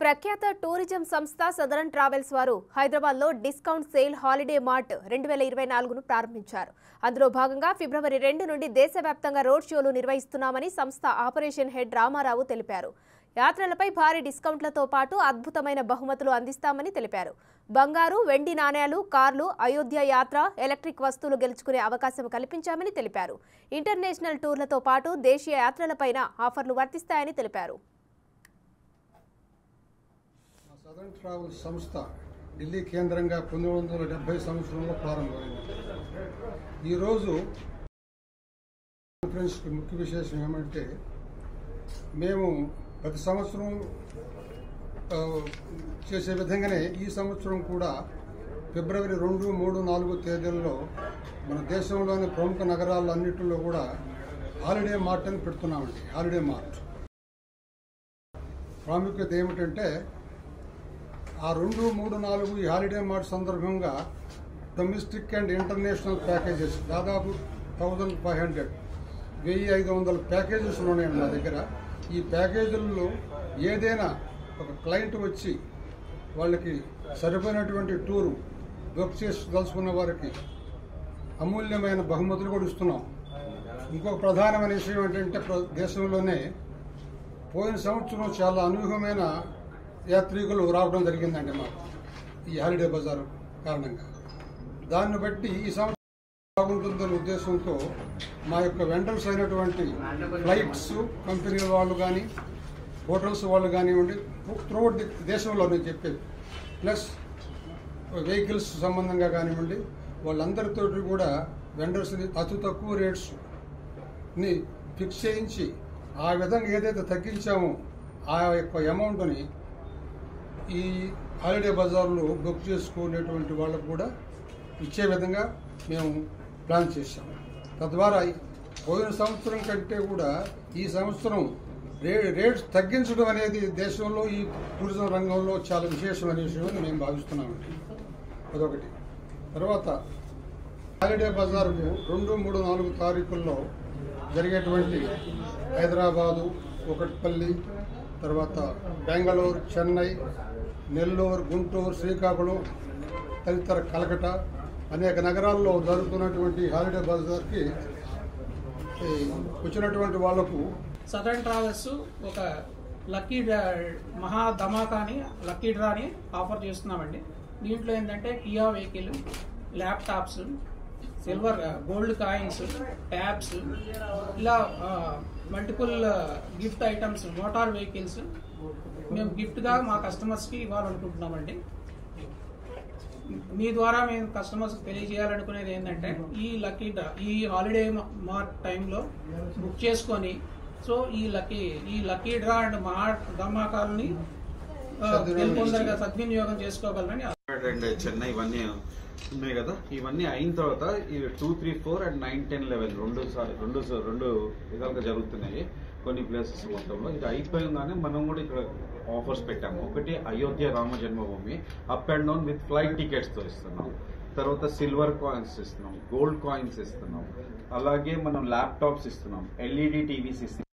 ప్రఖ్యాత టూరిజం సంస్థ southern travels వారు హైదరాబాద్లో డిస్కౌంట్ సేల్ హాలిడే మార్ట్ 2024ను ప్రారంభించారు. అందులో భాగంగా ఫిబ్రవరి 2 నుండి దేశవ్యాప్తంగా రోడ్ షోలు నిర్వహిస్తున్నామని సంస్థ ఆపరేషన్ హెడ్ రామారావు తెలిపారు. యాత్రలపై భారీ డిస్కౌంట్లతో పాటు అద్భుతమైన బహుమతులు అందిస్తామని తెలిపారు. బంగారు, వెండి నాణేలు, కార్లు, అయోధ్య యాత్ర, ఎలక్ట్రిక్ వస్తువులు గెలుచుకునే అవకాశం కల్పించామని తెలిపారు. ఇంటర్నేషనల్ టూర్లతో పాటు దేశీయ యాత్రలపైన ఆఫర్లు వర్తిస్తాయని తెలిపారు. సదరన్ ట్రావెల్స్ సంస్థ ఢిల్లీ కేంద్రంగా 1970 సంవత్సరంలో ప్రారంభమైంది. ఈరోజు కాన్ఫరెన్స్కి ముఖ్య విశేషం ఏమంటే, మేము ప్రతి సంవత్సరం చేసే విధంగానే ఈ సంవత్సరం కూడా ఫిబ్రవరి 2, 3, 4 తేదీల్లో మన దేశంలోని ప్రముఖ నగరాలన్నింటిలో కూడా హాలిడే మార్ట్ అని పెడుతున్నామండి. హాలిడే మార్ట్ ప్రాముఖ్యత ఏమిటంటే, ఆ 2, 3, 4 ఈ హాలిడే మార్ట్ సందర్భంగా డొమెస్టిక్ అండ్ ఇంటర్నేషనల్ ప్యాకేజెస్ దాదాపు 1500 ప్యాకేజెస్ ఉన్నాయండి మా దగ్గర. ఈ ప్యాకేజీల్లో ఏదైనా ఒక క్లయింట్ వచ్చి వాళ్ళకి సరిపోయినటువంటి టూరు బుక్ చేసుకోదలుచుకున్న వారికి అమూల్యమైన బహుమతులు కూడా ఇస్తున్నాం. ఇంకొక ప్రధానమైన విషయం ఏంటంటే, దేశంలోనే పోయిన సంవత్సరం చాలా అనూహ్యమైన యాత్రికులు రావడం జరిగిందండి మాకు ఈ హాలిడే బజార్ కారణంగా. దాన్ని బట్టి ఈ సంవత్సరం బాగుంటుందనే ఉద్దేశంతో మా యొక్క వెండర్స్ అయినటువంటి ఫ్లైట్స్ కంపెనీల వాళ్ళు కానీ, హోటల్స్ వాళ్ళు కానివ్వండి, త్రూఅవుట్ దేశంలో నేను చెప్పేది, ప్లస్ వెహికల్స్ సంబంధంగా కానివ్వండి, వాళ్ళందరితో కూడా వెండర్స్ని అతి తక్కువ రేట్స్ని ఫిక్స్ చేయించి ఆ విధంగా ఏదైతే తగ్గించామో ఆ యొక్క అమౌంట్ని ఈ హాలిడే బజార్లో బుక్ చేసుకునేటువంటి వాళ్ళకు కూడా ఇచ్చే విధంగా మేము ప్లాన్ చేశాము. తద్వారా పోయిన సంవత్సరం కంటే కూడా ఈ సంవత్సరం రేట్స్ తగ్గించడం అనేది దేశంలో ఈ టూరిజం రంగంలో చాలా విశేషమైన విషయం అని మేము భావిస్తున్నామండి. అదొకటి. తర్వాత హాలిడే బజార్కు 2, 3, 4 తారీఖుల్లో జరిగేటువంటి హైదరాబాదు, కూకట్పల్లి, తర్వాత బెంగళూరు, చెన్నై, నెల్లూరు, గుంటూరు, శ్రీకాకుళం తదితర కలకట అనేక నగరాల్లో జరుగుతున్నటువంటి హాలిడే బజార్కి వచ్చినటువంటి వాళ్లకు సదరన్ ట్రావెల్స్ ఒక లక్కీ మహా ధమాకాని లక్కీ డ్రాని ఆఫర్ చేస్తున్నామండి. దీంట్లో ఏంటంటే Kia vehicle, laptops, silver gold coins, tabs, ఇలా multiple gift items, motor vehicles మేము గిఫ్ట్గా మా కస్టమర్స్కి ఇవ్వాలనుకుంటున్నామండి. మీ ద్వారా మేము కస్టమర్స్కి తెలియజేయాలనుకునేది ఏంటంటే, ఈ హాలిడే మార్ట్ టైంలో బుక్ చేసుకొని సో ఈ లక్కీ డ్రా అండ్ ధమాకాలని గెలుపొందరుగా సద్వినియోగం చేసుకోగలరని. చెన్నై ఇవన్నీ ఉన్నాయి కదా, ఇవన్నీ అయిన తర్వాత 2, 3, 4 అండ్ 9, 10, 11 రెండు విధాలుగా జరుగుతున్నాయి కొన్ని ప్లేసెస్ మొత్తంలో. ఇది అయిపోయిందానే మనం కూడా ఇక్కడ ఆఫర్స్ పెట్టాము. ఒకటి Ayodhya Rama Janmabhoomi up and down with flight టికెట్స్తో ఇస్తున్నాం. తర్వాత సిల్వర్ కాయిన్స్ ఇస్తున్నాం, గోల్డ్ కాయిన్స్ ఇస్తున్నాం, అలాగే మనం ల్యాప్టాప్స్ ఇస్తున్నాం, LED టీవీస్ ఇస్తున్నాం.